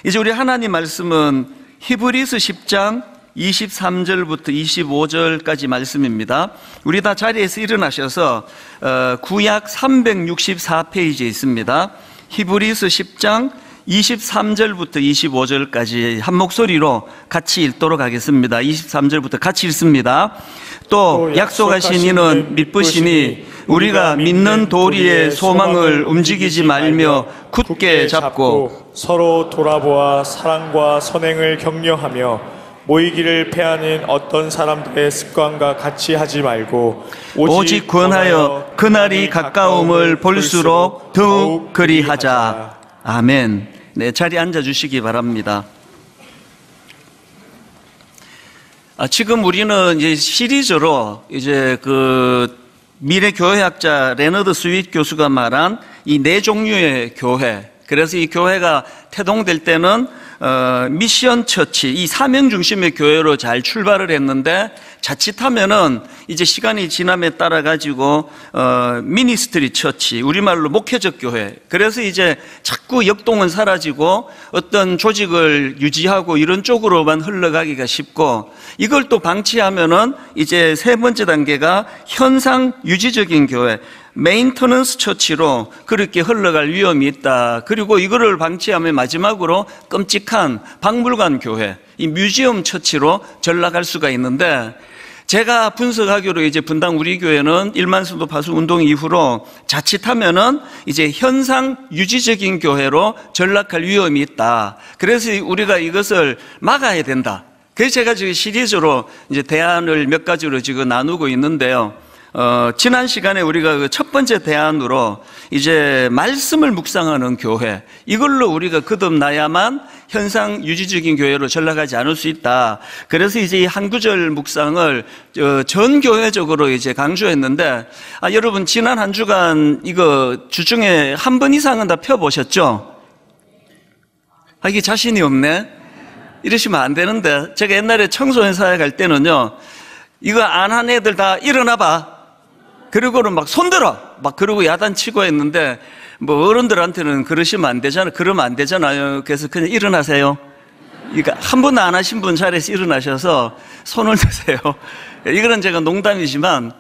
이제 우리 하나님 말씀은 히브리서 10장 23절부터 25절까지 말씀입니다. 우리 다 자리에서 일어나셔서 구약 364페이지에 있습니다. 히브리서 10장 23절부터 25절까지 한 목소리로 같이 읽도록 하겠습니다. 23절부터 같이 읽습니다. 또 약속하신 이는 믿으시니 우리가 믿는 도리의 소망을 움직이지 말며 굳게 잡고 서로 돌아보아 사랑과 선행을 격려하며 모이기를 패하는 어떤 사람들의 습관과 같이 하지 말고 오직 구원하여 그날이 가까움을 볼수록 더욱 그리하자. 아멘. 네, 자리에 앉아주시기 바랍니다. 지금 우리는 이제 시리즈로 이제 미래 교회학자 레너드 스윗 교수가 말한 이 네 종류의 교회. 그래서 이 교회가 태동될 때는 미션 처치, 이 사명 중심의 교회로 잘 출발을 했는데 자칫하면은 이제 시간이 지남에 따라 가지고 미니스트리 처치, 우리말로 목회적 교회. 그래서 이제 자꾸 역동은 사라지고 어떤 조직을 유지하고 이런 쪽으로만 흘러가기가 쉽고, 이걸 또 방치하면은 이제 세 번째 단계가 현상 유지적인 교회, 메인터넌스 처치로 그렇게 흘러갈 위험이 있다. 그리고 이거를 방치하면 마지막으로 끔찍한 박물관 교회, 이 뮤지엄 처치로 전락할 수가 있는데, 제가 분석하기로 이제 분당 우리 교회는 1만 성도 파수 운동 이후로 자칫하면은 이제 현상 유지적인 교회로 전락할 위험이 있다. 그래서 우리가 이것을 막아야 된다. 그래서 제가 지금 시리즈로 이제 대안을 몇 가지로 지금 나누고 있는데요. 지난 시간에 우리가 첫 번째 대안으로 이제 말씀을 묵상하는 교회, 이걸로 우리가 거듭나야만 현상 유지적인 교회로 전락하지 않을 수 있다. 그래서 이제 이 한 구절 묵상을 전 교회적으로 이제 강조했는데, 여러분 지난 한 주간 이거 주중에 한 번 이상은 다 펴보셨죠? 이게 자신이 없네? 이러시면 안 되는데, 제가 옛날에 청소년 사회 갈 때는요, 이거 안 한 애들 다 일어나봐. 그리고는 막 손들어! 막 그러고 야단치고 했는데, 뭐 어른들한테는 그러시면 안 되잖아요. 그러면 안 되잖아요. 그래서 그냥 일어나세요. 그러니까 한 번도 안 하신 분 자리에서 일어나셔서 손을 드세요. 이거는 제가 농담이지만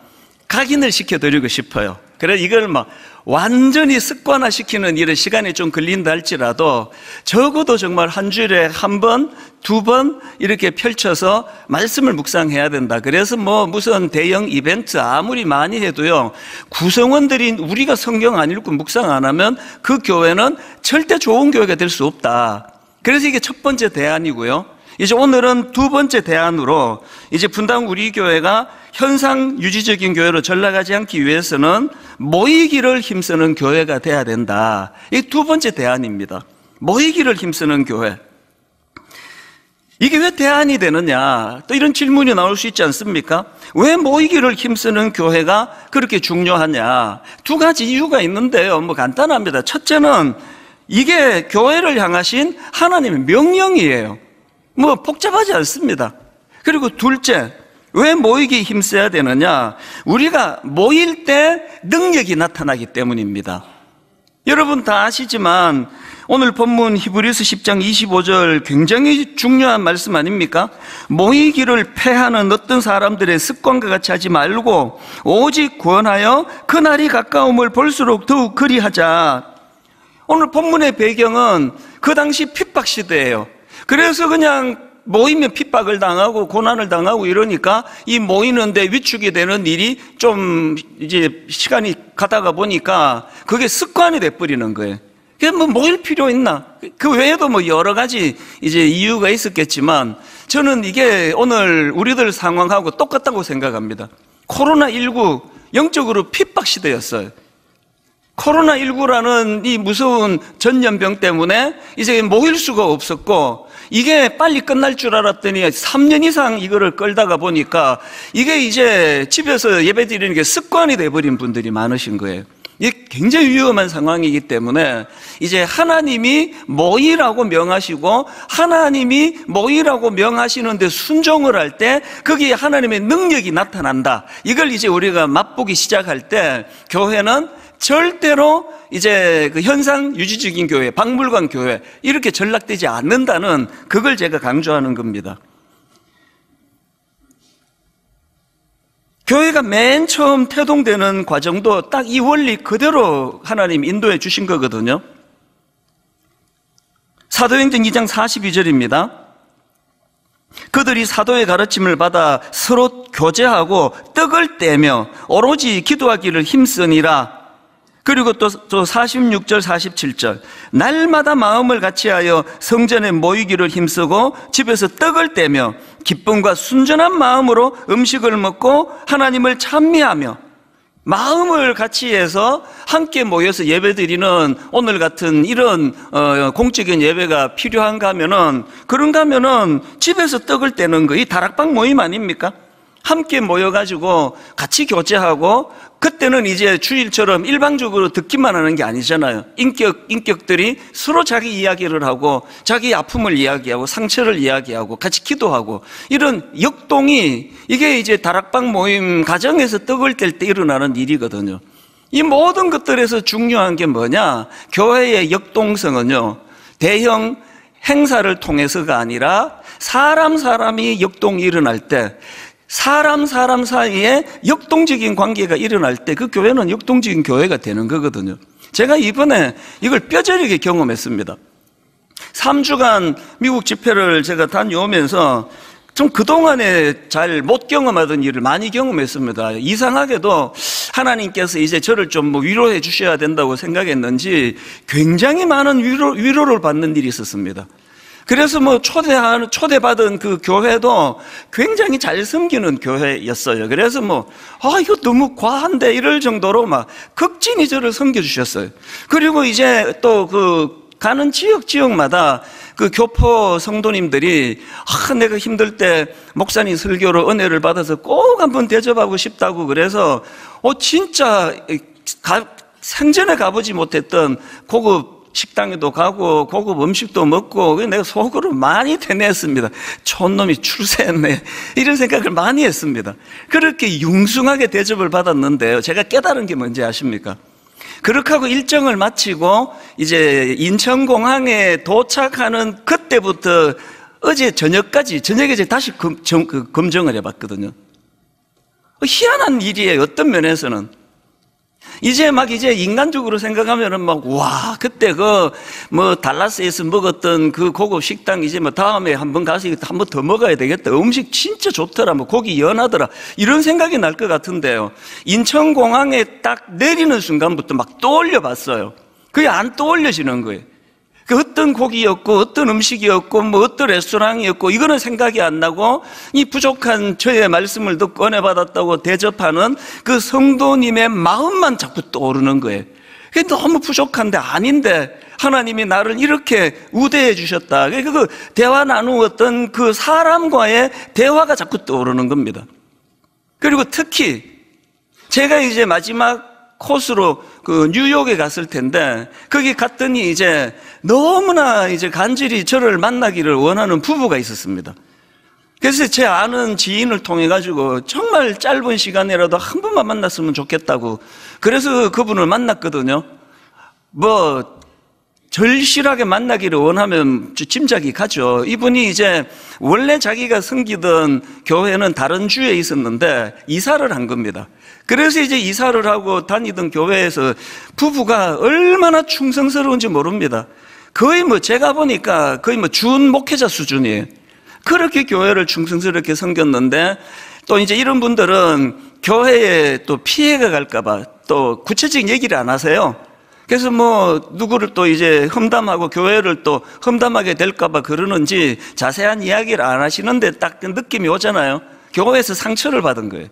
각인을 시켜드리고 싶어요. 그래서 이걸 막 완전히 습관화시키는 이런 시간이 좀 걸린다 할지라도 적어도 정말 한 주일에 한 번, 두 번 이렇게 펼쳐서 말씀을 묵상해야 된다. 그래서 뭐 무슨 대형 이벤트 아무리 많이 해도요, 구성원들이 우리가 성경 안 읽고 묵상 안 하면 그 교회는 절대 좋은 교회가 될 수 없다. 그래서 이게 첫 번째 대안이고요. 이제 오늘은 두 번째 대안으로 이제 분당 우리 교회가 현상 유지적인 교회로 전락하지 않기 위해서는 모이기를 힘쓰는 교회가 돼야 된다. 이 두 번째 대안입니다. 모이기를 힘쓰는 교회. 이게 왜 대안이 되느냐? 또 이런 질문이 나올 수 있지 않습니까? 왜 모이기를 힘쓰는 교회가 그렇게 중요하냐? 두 가지 이유가 있는데요. 뭐 간단합니다. 첫째는 이게 교회를 향하신 하나님의 명령이에요. 뭐 복잡하지 않습니다. 그리고 둘째, 왜 모이기에 힘써야 되느냐? 우리가 모일 때 능력이 나타나기 때문입니다. 여러분 다 아시지만 오늘 본문 히브리서 10장 25절 굉장히 중요한 말씀 아닙니까? 모이기를 패하는 어떤 사람들의 습관과 같이 하지 말고 오직 구원하여 그날이 가까움을 볼수록 더욱 그리하자. 오늘 본문의 배경은 그 당시 핍박 시대예요. 그래서 그냥 모이면 핍박을 당하고 고난을 당하고 이러니까 이 모이는데 위축이 되는 일이 좀 이제 시간이 가다가 보니까 그게 습관이 돼버리는 거예요. 그게 뭐 모일 필요 있나? 그 외에도 뭐 여러 가지 이제 이유가 있었겠지만 저는 이게 오늘 우리들 상황하고 똑같다고 생각합니다. 코로나19 영적으로 핍박 시대였어요. 코로나19라는 이 무서운 전염병 때문에 이제 모일 수가 없었고, 이게 빨리 끝날 줄 알았더니 3년 이상 이거를 끌다가 보니까 이게 이제 집에서 예배 드리는 게 습관이 돼버린 분들이 많으신 거예요. 이게 굉장히 위험한 상황이기 때문에 이제 하나님이 모이라고 명하시고 하나님이 모이라고 명하시는데 순종을 할 때 거기에 하나님의 능력이 나타난다. 이걸 이제 우리가 맛보기 시작할 때 교회는 절대로 이제 그 현상 유지적인 교회, 박물관 교회 이렇게 전락되지 않는다는 그걸 제가 강조하는 겁니다. 교회가 맨 처음 태동되는 과정도 딱 이 원리 그대로 하나님 인도해 주신 거거든요. 사도행전 2장 42절입니다. 그들이 사도의 가르침을 받아 서로 교제하고 떡을 떼며 오로지 기도하기를 힘쓰니라. 그리고 또 46절 47절 날마다 마음을 같이하여 성전에 모이기를 힘쓰고 집에서 떡을 떼며 기쁨과 순전한 마음으로 음식을 먹고 하나님을 찬미하며, 마음을 같이 해서 함께 모여서 예배드리는 오늘 같은 이런 공적인 예배가 필요한가 하면은, 그런가 하면은 집에서 떡을 떼는 거, 이 다락방 모임 아닙니까? 함께 모여가지고 같이 교제하고, 그때는 이제 주일처럼 일방적으로 듣기만 하는 게 아니잖아요. 인격들이 서로 자기 이야기를 하고, 자기 아픔을 이야기하고, 상처를 이야기하고, 같이 기도하고, 이런 역동이, 이게 이제 다락방 모임 가정에서 떡을 뗄 때 일어나는 일이거든요. 이 모든 것들에서 중요한 게 뭐냐? 교회의 역동성은요, 대형 행사를 통해서가 아니라 사람이 역동이 일어날 때, 사람 사이에 역동적인 관계가 일어날 때 그 교회는 역동적인 교회가 되는 거거든요. 제가 이번에 이걸 뼈저리게 경험했습니다. 3주간 미국 집회를 제가 다녀오면서 좀 그동안에 잘 못 경험하던 일을 많이 경험했습니다. 이상하게도 하나님께서 이제 저를 좀 위로해 주셔야 된다고 생각했는지 굉장히 많은 위로를 받는 일이 있었습니다. 그래서 초대받은 그 교회도 굉장히 잘 섬기는 교회였어요. 그래서 이거 너무 과한데 이럴 정도로 막 극진히 저를 섬겨주셨어요. 그리고 이제 또 가는 지역마다 그 교포 성도님들이 내가 힘들 때 목사님 설교로 은혜를 받아서 꼭 한번 대접하고 싶다고, 그래서 진짜 생전에 가보지 못했던 고급 식당에도 가고 고급 음식도 먹고, 내가 속으로 많이 되뇌었습니다. 촌놈이 출세했네, 이런 생각을 많이 했습니다. 그렇게 융숭하게 대접을 받았는데요, 제가 깨달은 게 뭔지 아십니까? 그렇게 하고 일정을 마치고 이제 인천공항에 도착하는 그때부터 어제 저녁에 이제 다시 검증을 해봤거든요. 희한한 일이에요. 어떤 면에서는 이제 인간적으로 생각하면은 그때 달라스에서 먹었던 그 고급 식당 이제 다음에 한번 가서 한번 더 먹어야 되겠다. 음식 진짜 좋더라. 고기 연하더라. 이런 생각이 날 것 같은데요. 인천공항에 딱 내리는 순간부터 막 떠올려 봤어요. 그게 안 떠올려지는 거예요. 그 어떤 고기였고, 어떤 음식이었고, 어떤 레스토랑이었고, 이거는 생각이 안 나고, 이 부족한 저의 말씀을 듣고 은혜 받았다고 대접하는 그 성도님의 마음만 자꾸 떠오르는 거예요. 그게 너무 부족한데, 아닌데, 하나님이 나를 이렇게 우대해 주셨다. 그 대화 나누었던 그 사람과의 대화가 자꾸 떠오르는 겁니다. 그리고 특히, 제가 이제 마지막 코스로 뉴욕에 갔을 텐데, 거기 갔더니 이제 너무나 이제 간절히 저를 만나기를 원하는 부부가 있었습니다. 그래서 제 아는 지인을 통해 가지고 정말 짧은 시간이라도 한 번만 만났으면 좋겠다고, 그래서 그분을 만났거든요. 절실하게 만나기를 원하면 짐작이 가죠. 이분이 이제 원래 자기가 섬기던 교회는 다른 주에 있었는데 이사를 한 겁니다. 그래서 이제 이사를 하고 다니던 교회에서 부부가 얼마나 충성스러운지 모릅니다. 거의 제가 보니까 거의 준 목회자 수준이에요. 그렇게 교회를 충성스럽게 섬겼는데, 또 이제 이런 분들은 교회에 또 피해가 갈까봐 또 구체적인 얘기를 안 하세요. 그래서 누구를 또 이제 험담하고 교회를 또 험담하게 될까봐 그러는지 자세한 이야기를 안 하시는데 딱 그 느낌이 오잖아요. 교회에서 상처를 받은 거예요.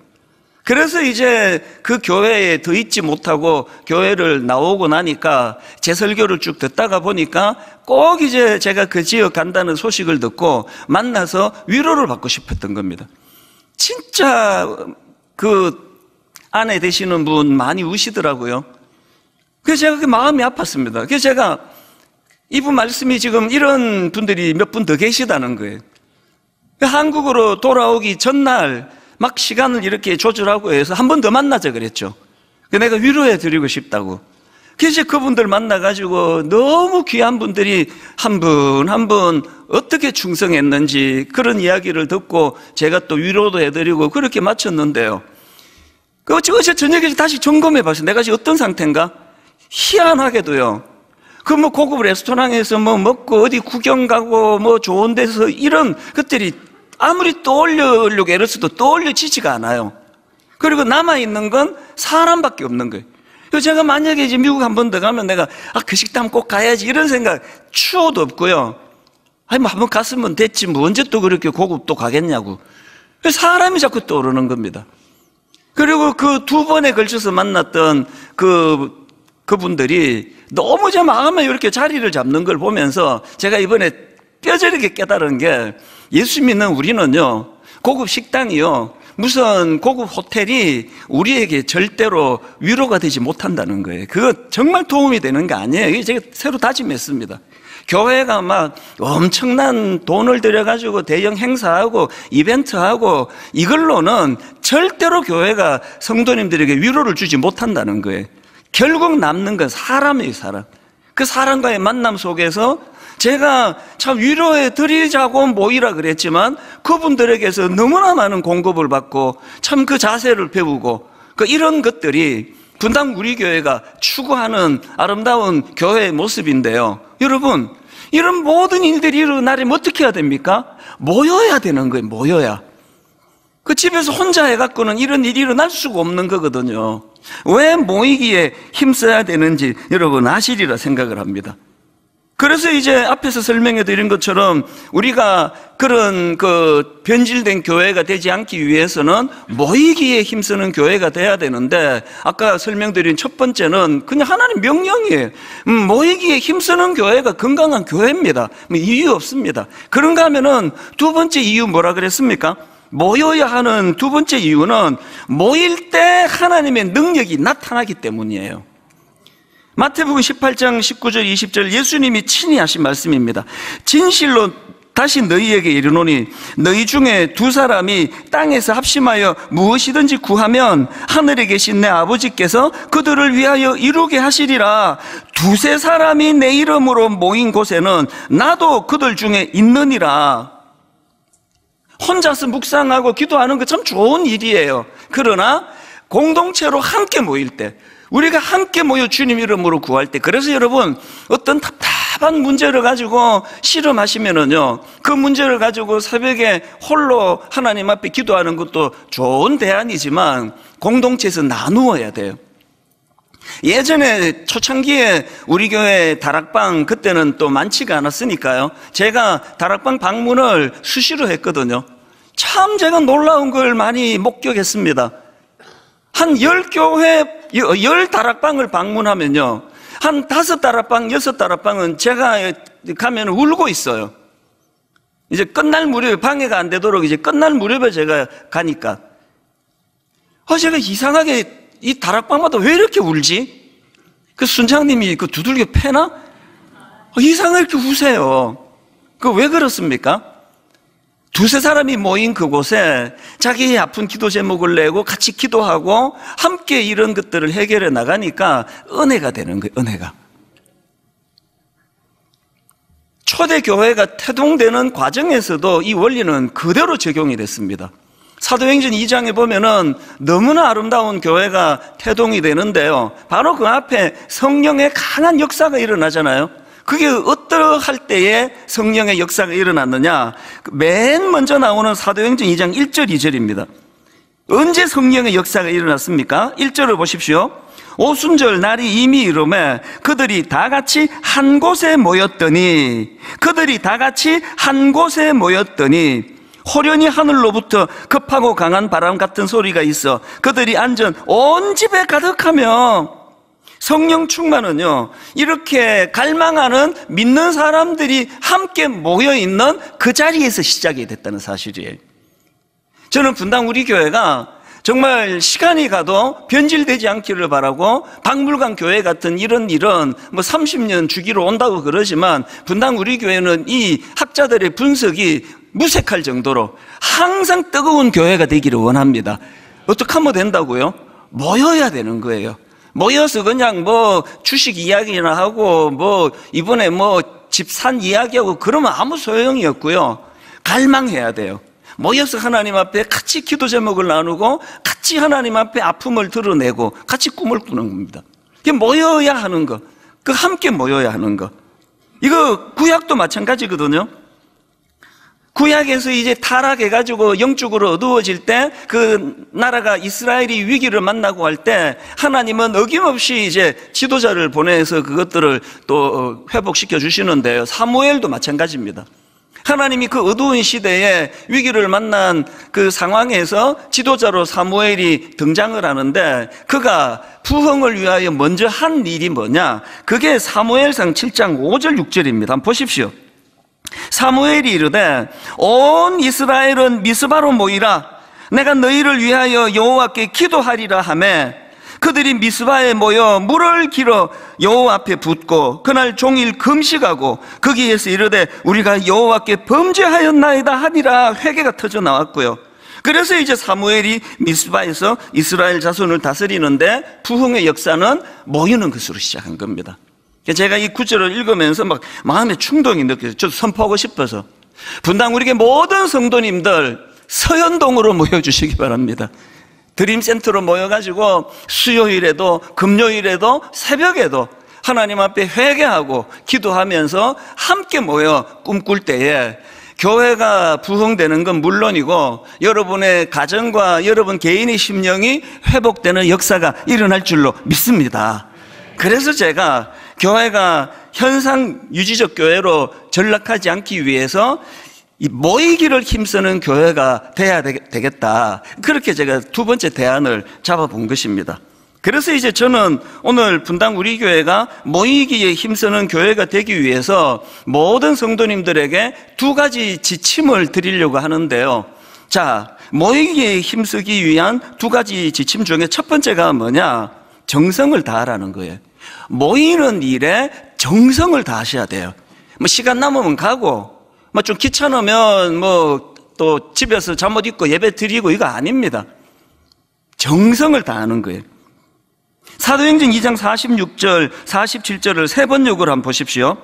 그래서 이제 그 교회에 더 있지 못하고 교회를 나오고 나니까 제 설교를 쭉 듣다가 보니까 꼭 이제 제가 그 지역 간다는 소식을 듣고 만나서 위로를 받고 싶었던 겁니다. 진짜 그 아내 되시는 분 많이 우시더라고요. 그래서 제가 그 마음이 아팠습니다. 그래서 제가 이분 말씀이 지금 이런 분들이 몇 분 더 계시다는 거예요. 한국으로 돌아오기 전날 막 시간을 이렇게 조절하고 해서 한 번 더 만나자 그랬죠. 내가 위로해 드리고 싶다고. 그래서 그분들 만나가지고 너무 귀한 분들이 한 분 한 분 어떻게 충성했는지 그런 이야기를 듣고 제가 또 위로도 해드리고 그렇게 마쳤는데요. 어제 저녁에 다시 점검해 봤어요. 내가 지금 어떤 상태인가? 희한하게도요. 뭐 고급 레스토랑에서 뭐 먹고 어디 구경 가고 뭐 좋은 데서 이런 것들이 아무리 떠올리려고 애를 써도 떠올려지지가 않아요. 그리고 남아있는 건 사람밖에 없는 거예요. 그래서 제가 만약에 이제 미국 한 번 더 가면 내가 그 식당 꼭 가야지 이런 생각 추호도 없고요. 뭐 한번 갔으면 됐지 뭐 언제 또 그렇게 고급 또 가겠냐고. 사람이 자꾸 떠오르는 겁니다. 그리고 그 두 번에 걸쳐서 만났던 그분들이 너무 제 마음에 이렇게 자리를 잡는 걸 보면서 제가 이번에 뼈저리게 깨달은 게 예수 믿는 우리는요, 고급 식당이요, 무슨 고급 호텔이 우리에게 절대로 위로가 되지 못한다는 거예요. 그거 정말 도움이 되는 게 아니에요. 제가 새로 다짐했습니다. 교회가 막 엄청난 돈을 들여가지고 대형 행사하고 이벤트하고 이걸로는 절대로 교회가 성도님들에게 위로를 주지 못한다는 거예요. 결국 남는 건 사람이에요, 사람. 그 사람과의 만남 속에서 제가 참 위로해 드리자고 모이라 그랬지만 그분들에게서 너무나 많은 공급을 받고 참 그 자세를 배우고 이런 것들이 분당 우리 교회가 추구하는 아름다운 교회의 모습인데요. 여러분, 이런 모든 일들이 일어나려면 어떻게 해야 됩니까? 모여야 되는 거예요, 모여야. 그 집에서 혼자 해갖고는 이런 일이 일어날 수가 없는 거거든요. 왜 모이기에 힘써야 되는지 여러분 아시리라 생각을 합니다. 그래서 이제 앞에서 설명해 드린 것처럼 우리가 그런 변질된 교회가 되지 않기 위해서는 모이기에 힘쓰는 교회가 돼야 되는데 아까 설명드린 첫 번째는 그냥 하나님 명령이에요. 모이기에 힘쓰는 교회가 건강한 교회입니다. 이유 없습니다. 그런가 하면은 두 번째 이유 뭐라 그랬습니까? 모여야 하는 두 번째 이유는 모일 때 하나님의 능력이 나타나기 때문이에요. 마태복음 18장 19절 20절 예수님이 친히 하신 말씀입니다. 진실로 다시 너희에게 이르노니 너희 중에 두 사람이 땅에서 합심하여 무엇이든지 구하면 하늘에 계신 내 아버지께서 그들을 위하여 이루게 하시리라. 두세 사람이 내 이름으로 모인 곳에는 나도 그들 중에 있느니라. 혼자서 묵상하고 기도하는 거 참 좋은 일이에요. 그러나 공동체로 함께 모일 때, 우리가 함께 모여 주님 이름으로 구할 때, 그래서 여러분 어떤 답답한 문제를 가지고 씨름하시면은요, 그 문제를 가지고 새벽에 홀로 하나님 앞에 기도하는 것도 좋은 대안이지만 공동체에서 나누어야 돼요. 예전에 초창기에 우리 교회 다락방 그때는 또 많지가 않았으니까요, 제가 다락방 방문을 수시로 했거든요. 참 제가 놀라운 걸 많이 목격했습니다. 한 10교회, 10다락방을 방문하면요, 한 5다락방, 6다락방은 제가 가면 울고 있어요. 이제 끝날 무렵에, 방해가 안 되도록 이제 끝날 무렵에 제가 가니까. 제가 이상하게 이 다락방마다 왜 이렇게 울지? 그 순장님이 그 두들겨 패나? 이상하게 이렇게 우세요. 왜 그렇습니까? 두세 사람이 모인 그곳에 자기의 아픈 기도 제목을 내고 같이 기도하고 함께 이런 것들을 해결해 나가니까 은혜가 되는 거예요, 은혜가. 초대교회가 태동되는 과정에서도 이 원리는 그대로 적용이 됐습니다. 사도행전 2장에 보면은 너무나 아름다운 교회가 태동이 되는데요, 바로 그 앞에 성령의 강한 역사가 일어나잖아요. 그게 어떠할 때에 성령의 역사가 일어났느냐? 맨 먼저 나오는 사도행전 2장 1절 2절입니다. 언제 성령의 역사가 일어났습니까? 1절을 보십시오. 오순절 날이 이미 이르매 그들이 다 같이 한 곳에 모였더니, 그들이 다 같이 한 곳에 모였더니 호련히 하늘로부터 급하고 강한 바람 같은 소리가 있어 그들이 앉은 온 집에 가득하며. 성령 충만은요, 이렇게 갈망하는 믿는 사람들이 함께 모여있는 그 자리에서 시작이 됐다는 사실이에요. 저는 분당 우리 교회가 정말 시간이 가도 변질되지 않기를 바라고, 박물관 교회 같은 이런 일은 30년 주기로 온다고 그러지만 분당 우리 교회는 이 학자들의 분석이 무색할 정도로 항상 뜨거운 교회가 되기를 원합니다. 어떻게 하면 된다고요? 모여야 되는 거예요. 모여서 그냥 뭐 주식 이야기나 하고 뭐 이번에 뭐 집 산 이야기하고 그러면 아무 소용이 없고요. 갈망해야 돼요. 모여서 하나님 앞에 같이 기도 제목을 나누고 같이 하나님 앞에 아픔을 드러내고 같이 꿈을 꾸는 겁니다. 이게 모여야 하는 거, 그 함께 모여야 하는 거. 이거 구약도 마찬가지거든요. 구약에서 이제 타락해가지고 영적으로 어두워질 때 그 나라가 이스라엘이 위기를 만나고 할 때 하나님은 어김없이 이제 지도자를 보내서 그것들을 또 회복시켜 주시는데요. 사무엘도 마찬가지입니다. 하나님이 그 어두운 시대에 위기를 만난 그 상황에서 지도자로 사무엘이 등장을 하는데 그가 부흥을 위하여 먼저 한 일이 뭐냐? 그게 사무엘상 7장 5절 6절입니다. 한번 보십시오. 사무엘이 이르되 온 이스라엘은 미스바로 모이라. 내가 너희를 위하여 여호와께 기도하리라 하매 그들이 미스바에 모여 물을 길어 여호와 앞에 붓고 그날 종일 금식하고 거기에서 이르되 우리가 여호와께 범죄하였나이다 하니라 회개가 터져 나왔고요. 그래서 이제 사무엘이 미스바에서 이스라엘 자손을 다스리는데 부흥의 역사는 모이는 것으로 시작한 겁니다. 제가 이 구절을 읽으면서 막 마음에 충동이 느껴져요. 저도 선포하고 싶어서. 분당 우리에게 모든 성도님들 서현동으로 모여주시기 바랍니다. 드림센터로 모여가지고 수요일에도 금요일에도 새벽에도 하나님 앞에 회개하고 기도하면서 함께 모여 꿈꿀 때에 교회가 부흥되는 건 물론이고 여러분의 가정과 여러분 개인의 심령이 회복되는 역사가 일어날 줄로 믿습니다. 그래서 제가 교회가 현상 유지적 교회로 전락하지 않기 위해서 이 모이기를 힘쓰는 교회가 돼야 되겠다. 그렇게 제가 두 번째 대안을 잡아본 것입니다. 그래서 이제 저는 오늘 분당 우리 교회가 모이기에 힘쓰는 교회가 되기 위해서 모든 성도님들에게 두 가지 지침을 드리려고 하는데요. 자, 모이기에 힘쓰기 위한 두 가지 지침 중에 첫 번째가 뭐냐? 정성을 다하라는 거예요. 모이는 일에 정성을 다하셔야 돼요. 뭐 시간 남으면 가고 뭐 좀 귀찮으면 뭐 또 집에서 잠옷 입고 예배 드리고 이거 아닙니다. 정성을 다하는 거예요. 사도행전 2장 46절 47절을 세 번역으로 한번 보십시오.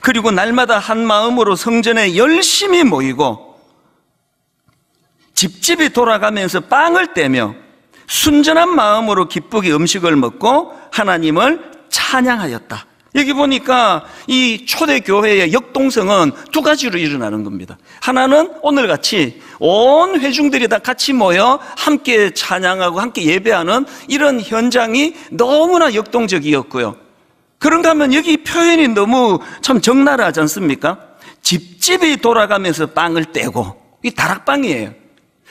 그리고 날마다 한 마음으로 성전에 열심히 모이고 집집이 돌아가면서 빵을 떼며 순전한 마음으로 기쁘게 음식을 먹고 하나님을 찬양하였다. 여기 보니까 이 초대교회의 역동성은 두 가지로 일어나는 겁니다. 하나는 오늘같이 온 회중들이 다 같이 모여 함께 찬양하고 함께 예배하는 이런 현장이 너무나 역동적이었고요. 그런가 하면 여기 표현이 너무 참 적나라하지 않습니까? 집집이 돌아가면서 빵을 떼고, 이 다락방이에요.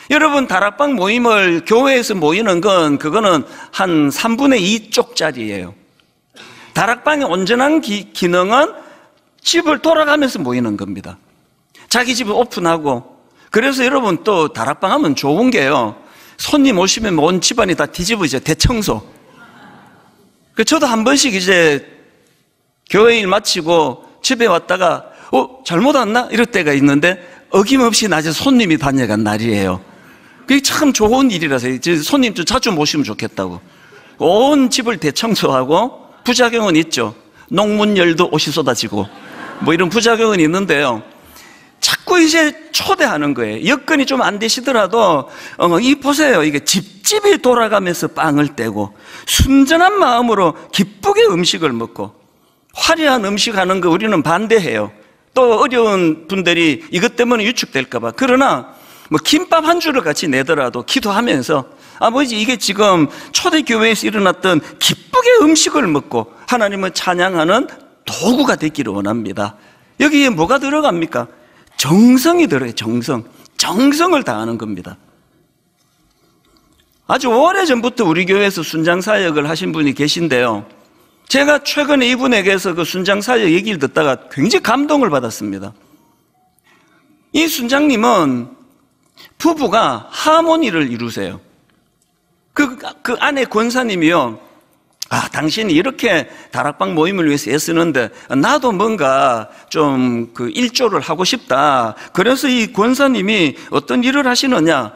여러분, 다락방 모임을 교회에서 모이는 건 그거는 한 3분의 2쪽짜리예요. 다락방의 온전한 기능은 집을 돌아가면서 모이는 겁니다. 자기 집을 오픈하고. 그래서 여러분 또 다락방 하면 좋은 게요, 손님 오시면 온 집안이 다 뒤집어져. 대청소. 저도 한 번씩 이제 교회 일 마치고 집에 왔다가 잘못 왔나? 이럴 때가 있는데 어김없이 낮에 손님이 다녀간 날이에요. 그게 참 좋은 일이라서 손님 좀 자주 모시면 좋겠다고. 온 집을 대청소하고. 부작용은 있죠. 농문열도 옷이 쏟아지고 뭐 이런 부작용은 있는데요. 자꾸 이제 초대하는 거예요. 여건이 좀 안 되시더라도 이 보세요. 이게 집집이 돌아가면서 빵을 떼고 순전한 마음으로 기쁘게 음식을 먹고. 화려한 음식 하는 거 우리는 반대해요. 또 어려운 분들이 이것 때문에 위축될까 봐. 그러나 뭐 김밥 한 줄을 같이 내더라도 기도하면서 아버지, 이게 지금 초대교회에서 일어났던 기쁘게 음식을 먹고 하나님을 찬양하는 도구가 되기를 원합니다. 여기에 뭐가 들어갑니까? 정성이 들어요. 정성을 다하는 겁니다. 아주 오래전부터 우리 교회에서 순장사역을 하신 분이 계신데요, 제가 최근에 이분에게서 그 순장사역 얘기를 듣다가 굉장히 감동을 받았습니다. 이 순장님은 부부가 하모니를 이루세요. 그 아내 권사님이요, 당신이 이렇게 다락방 모임을 위해서 애쓰는데 나도 뭔가 좀 그 일조를 하고 싶다. 그래서 이 권사님이 어떤 일을 하시느냐,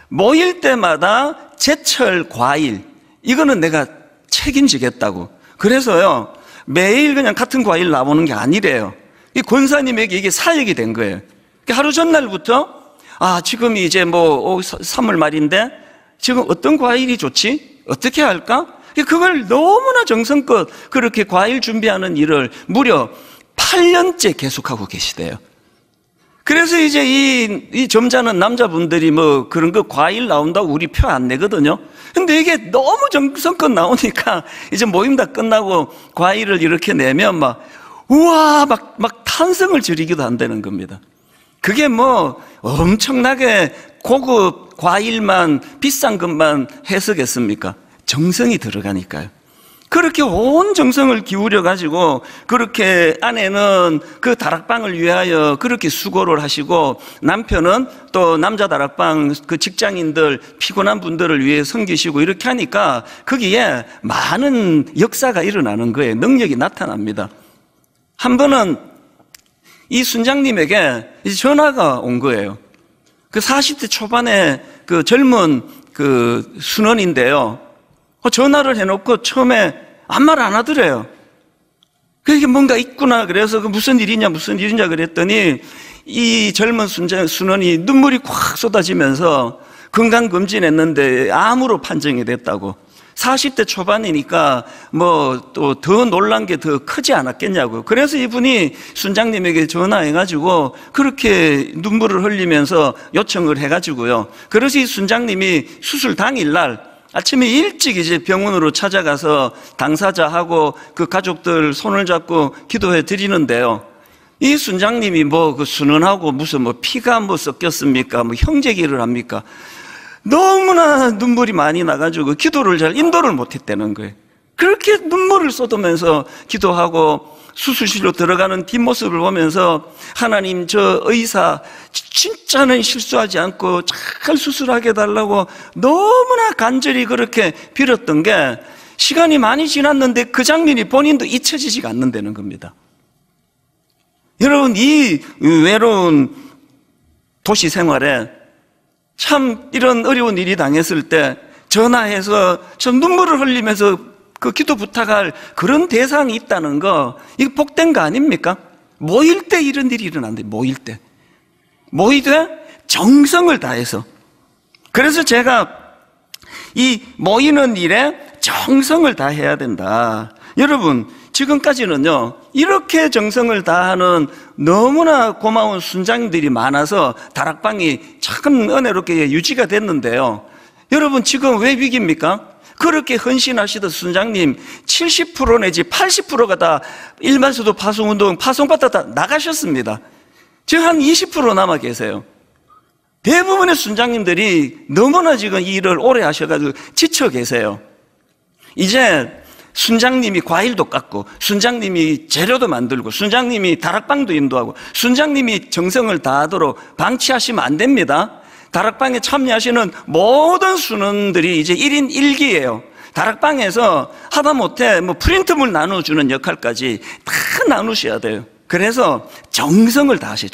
모일 때마다 제철 과일, 이거는 내가 책임지겠다고. 그래서요, 매일 그냥 같은 과일 나오는 게 아니래요. 이 권사님에게 이게 사역이 된 거예요. 하루 전날부터, 지금 이제 3월 말인데, 지금 어떤 과일이 좋지? 어떻게 할까? 그걸 너무나 정성껏 그렇게 과일 준비하는 일을 무려 8년째 계속하고 계시대요. 그래서 이제 이 점잖은 남자분들이 그런 거 과일 나온다고 우리 표 안 내거든요. 근데 이게 너무 정성껏 나오니까 이제 모임 다 끝나고 과일을 이렇게 내면 우와, 막 탄성을 지르기도 한다는 겁니다. 그게 엄청나게 고급 과일만, 비싼 것만 해서겠습니까? 정성이 들어가니까요. 그렇게 온 정성을 기울여가지고 그렇게 아내는 그 다락방을 위하여 그렇게 수고를 하시고, 남편은 또 남자 다락방 그 직장인들, 피곤한 분들을 위해 섬기시고, 이렇게 하니까 거기에 많은 역사가 일어나는 거예요. 능력이 나타납니다. 한 번은 이 순장님에게 이제 전화가 온 거예요. 그 40대 초반의 그 젊은 그 순원인데요. 전화를 해놓고 처음에 아무 말 안 하더래요. 그게 뭔가 있구나. 그래서 무슨 일이냐 그랬더니 이 젊은 순원이 눈물이 콱 쏟아지면서 건강검진했는데 암으로 판정이 됐다고. 40대 초반이니까 또 더 놀란 게 더 크지 않았겠냐고. 그래서 이분이 순장님에게 전화해가지고 그렇게 눈물을 흘리면서 요청을 해가지고요. 그래서 이 순장님이 수술 당일날 아침에 일찍 이제 병원으로 찾아가서 당사자하고 그 가족들 손을 잡고 기도해 드리는데요. 이 순장님이 그 순원하고 무슨 피가 섞였습니까? 형제기를 합니까? 너무나 눈물이 많이 나가지고 기도를 잘 인도를 못했다는 거예요. 그렇게 눈물을 쏟으면서 기도하고 수술실로 들어가는 뒷모습을 보면서, 하나님, 저 의사 진짜는 실수하지 않고 잘 수술하게 해달라고 너무나 간절히 그렇게 빌었던 게, 시간이 많이 지났는데 그 장면이 본인도 잊혀지지가 않는다는 겁니다. 여러분, 이 외로운 도시 생활에 참 이런 어려운 일이 당했을 때 전화해서 좀 눈물을 흘리면서 그 기도 부탁할 그런 대상이 있다는 거, 이거 복된 거 아닙니까? 모일 때 이런 일이 일어난대. 모이되 정성을 다해서. 그래서 제가 이 모이는 일에 정성을 다해야 된다. 여러분, 지금까지는요, 이렇게 정성을 다하는 너무나 고마운 순장님들이 많아서 다락방이 참 은혜롭게 유지가 됐는데요. 여러분, 지금 왜 위기입니까? 그렇게 헌신하시던 순장님 70% 내지 80%가 다 일반수도 파송운동 파송받다 나가셨습니다. 지금 한 20% 남아 계세요. 대부분의 순장님들이 너무나 지금 이 일을 오래 하셔가지고 지쳐 계세요. 이제 순장님이 과일도 깎고, 순장님이 재료도 만들고, 순장님이 다락방도 인도하고, 순장님이 정성을 다하도록 방치하시면 안 됩니다. 다락방에 참여하시는 모든 순원들이 이제 1인 1기예요. 다락방에서 하다못해 프린트물 나눠주는 역할까지 다 나누셔야 돼요. 그래서 정성을 다하세요.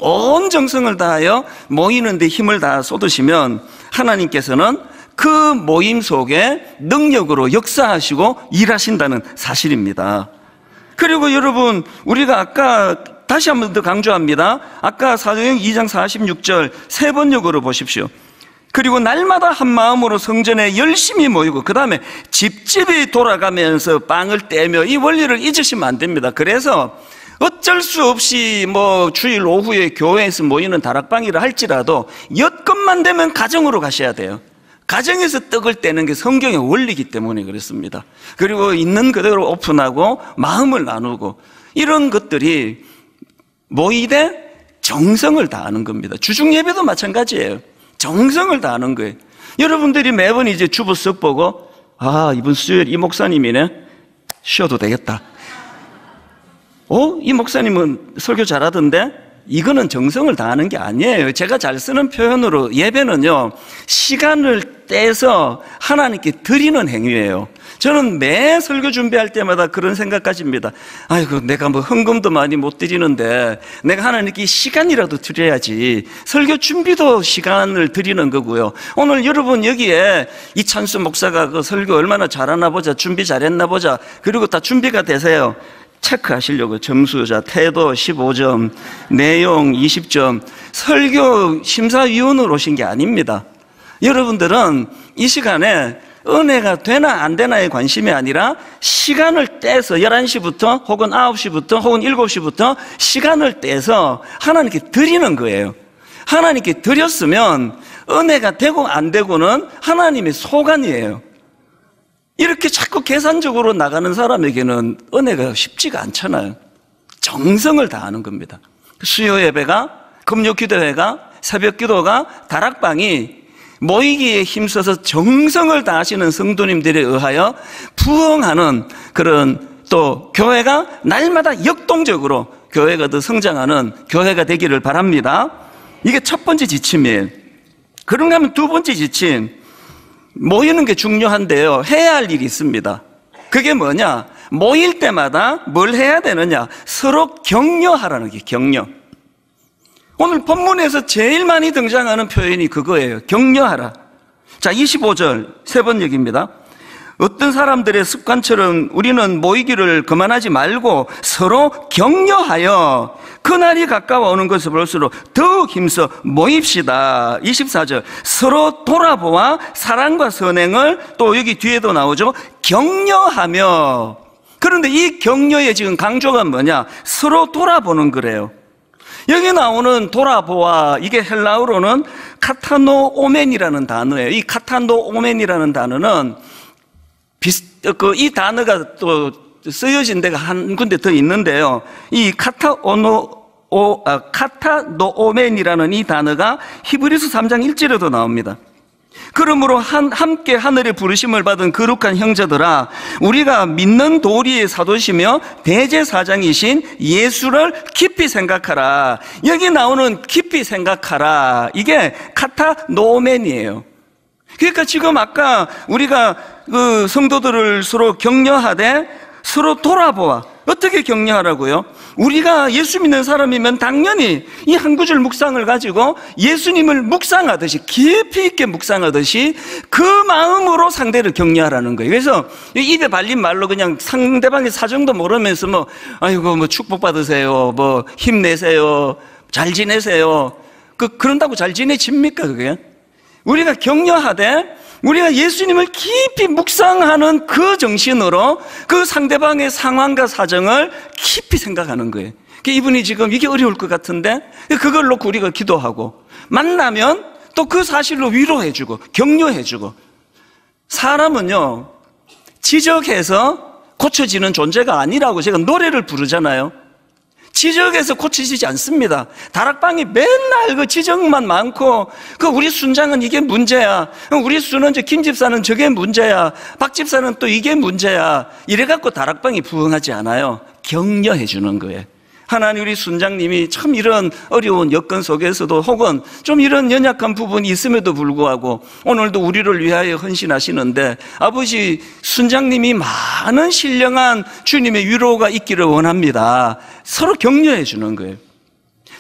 온 정성을 다하여 모이는데 힘을 다 쏟으시면 하나님께서는 그 모임 속에 능력으로 역사하시고 일하신다는 사실입니다. 그리고 여러분, 우리가 아까 다시 한 번 더 강조합니다. 아까 사도행 2장 46절 세 번역으로 보십시오. 그리고 날마다 한 마음으로 성전에 열심히 모이고, 그 다음에 집집이 돌아가면서 빵을 떼며, 이 원리를 잊으시면 안 됩니다. 그래서 어쩔 수 없이 주일 오후에 교회에서 모이는 다락방이라 할지라도 여건만 되면 가정으로 가셔야 돼요. 가정에서 떡을 떼는 게 성경의 원리이기 때문에 그렇습니다. 그리고 있는 그대로 오픈하고 마음을 나누고, 이런 것들이 모이되 정성을 다하는 겁니다. 주중 예배도 마찬가지예요. 정성을 다하는 거예요. 여러분들이 매번 이제 주보 쓱 보고, 이번 수요일 이 목사님이네, 쉬어도 되겠다. 이 목사님은 설교 잘하던데? 이거는 정성을 다하는 게 아니에요. 제가 잘 쓰는 표현으로 예배는요, 시간을 떼서 하나님께 드리는 행위예요. 저는 매 설교 준비할 때마다 그런 생각 가집니다. 아이고, 내가 뭐 헌금도 많이 못 드리는데 내가 하나님께 시간이라도 드려야지. 설교 준비도 시간을 드리는 거고요. 오늘 여러분 여기에 이찬수 목사가 그 설교 얼마나 잘하나 보자, 준비 잘했나 보자, 그리고 다 준비가 되세요. 체크하시려고 점수자 태도 15점, 내용 20점, 설교 심사위원으로 오신 게 아닙니다. 여러분들은 이 시간에 은혜가 되나 안 되나에 관심이 아니라 시간을 떼서 11시부터 혹은 9시부터 혹은 7시부터 시간을 떼서 하나님께 드리는 거예요. 하나님께 드렸으면 은혜가 되고 안 되고는 하나님의 소관이에요. 이렇게 자꾸 계산적으로 나가는 사람에게는 은혜가 쉽지가 않잖아요. 정성을 다하는 겁니다. 수요 예배가, 금요 기도회가, 새벽 기도가, 다락방이 모이기에 힘써서 정성을 다하시는 성도님들에 의하여 부흥하는 그런 또 교회가 날마다 역동적으로 교회가 더 성장하는 교회가 되기를 바랍니다. 이게 첫 번째 지침이에요. 그런가 하면 두 번째 지침, 모이는 게 중요한데요, 해야 할 일이 있습니다. 그게 뭐냐? 모일 때마다 뭘 해야 되느냐? 서로 격려하라는 게 격려. 오늘 본문에서 제일 많이 등장하는 표현이 그거예요. 격려하라. 자, 25절 세 번 얘기입니다. 어떤 사람들의 습관처럼 우리는 모이기를 그만하지 말고 서로 격려하여 그날이 가까워 오는 것을 볼수록 더욱 힘써 모입시다. 24절 서로 돌아보아 사랑과 선행을, 또 여기 뒤에도 나오죠, 격려하며. 그런데 이 격려의 지금 강조가 뭐냐? 서로 돌아보는 거래요. 여기 나오는 돌아보아, 이게 헬라어로는 카타노오멘이라는 단어예요. 이 카타노오멘이라는 단어는 이 단어가 또 쓰여진 데가 한 군데 더 있는데요. 이 카타노오멘이라는 이 단어가 히브리서 3장 1절에도 나옵니다. 그러므로 함께 하늘의 부르심을 받은 거룩한 형제들아, 우리가 믿는 도리의 사도시며 대제사장이신 예수를 깊이 생각하라. 여기 나오는 깊이 생각하라, 이게 카타노멘이에요. 그러니까 지금 아까 우리가 그 성도들을 서로 격려하되 서로 돌아보아. 어떻게 격려하라고요? 우리가 예수 믿는 사람이면 당연히 이 한 구절 묵상을 가지고 예수님을 묵상하듯이, 깊이 있게 묵상하듯이 그 마음으로 상대를 격려하라는 거예요. 그래서 입에 발린 말로 그냥 상대방의 사정도 모르면서 뭐 아이고 뭐 축복받으세요, 뭐 힘내세요, 잘 지내세요, 그런다고 잘 지내집니까 그게? 우리가 격려하되 우리가 예수님을 깊이 묵상하는 그 정신으로 그 상대방의 상황과 사정을 깊이 생각하는 거예요. 이분이 지금 이게 어려울 것 같은데 그걸 놓고 우리가 기도하고, 만나면 또 그 사실로 위로해주고 격려해주고. 사람은요, 지적해서 고쳐지는 존재가 아니라고 제가 노래를 부르잖아요. 지적에서 고치지 않습니다. 다락방이 맨날 그 지적만 많고, 우리 순장은 이게 문제야, 우리 수는 김 집사는 저게 문제야, 박 집사는 또 이게 문제야, 이래갖고 다락방이 부흥하지 않아요. 격려해 주는 거예요. 하나님, 우리 순장님이 참 이런 어려운 여건 속에서도 혹은 좀 이런 연약한 부분이 있음에도 불구하고 오늘도 우리를 위하여 헌신하시는데, 아버지, 순장님이 많은 신령한 주님의 위로가 있기를 원합니다. 서로 격려해 주는 거예요.